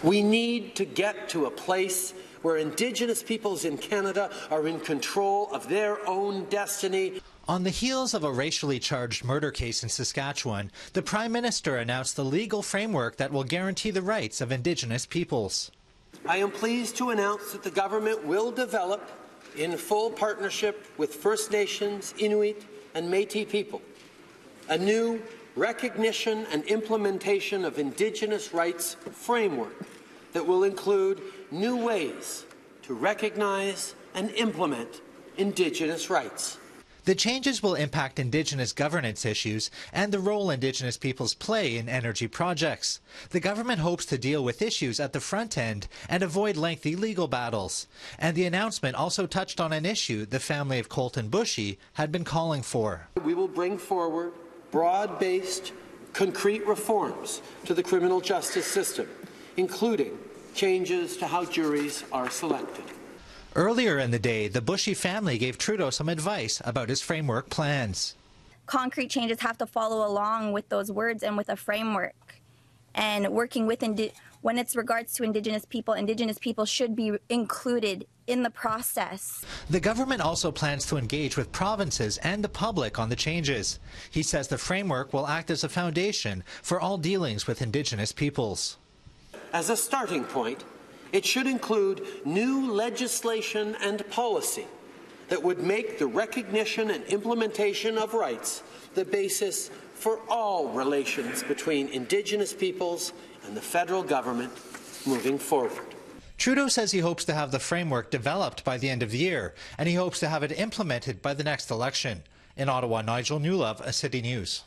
We need to get to a place where Indigenous peoples in Canada are in control of their own destiny. On the heels of a racially charged murder case in Saskatchewan, the Prime Minister announced the legal framework that will guarantee the rights of Indigenous peoples. I am pleased to announce that the government will develop, in full partnership with First Nations, Inuit and Métis people, a new recognition and implementation of Indigenous rights framework that will include new ways to recognize and implement Indigenous rights. The changes will impact Indigenous governance issues and the role Indigenous peoples play in energy projects. The government hopes to deal with issues at the front end and avoid lengthy legal battles. And the announcement also touched on an issue the family of Colton Bushy had been calling for. We will bring forward broad-based, concrete reforms to the criminal justice system, including changes to how juries are selected. Earlier in the day, the Bushy family gave Trudeau some advice about his framework plans. Concrete changes have to follow along with those words and with a framework. And working with, when it's regards to Indigenous people should be included in the process. The government also plans to engage with provinces and the public on the changes. He says the framework will act as a foundation for all dealings with Indigenous peoples. As a starting point, it should include new legislation and policy that would make the recognition and implementation of rights the basis for all relations between Indigenous peoples and the federal government moving forward. Trudeau says he hopes to have the framework developed by the end of the year, and he hopes to have it implemented by the next election. In Ottawa, Nigel Newlove, City News.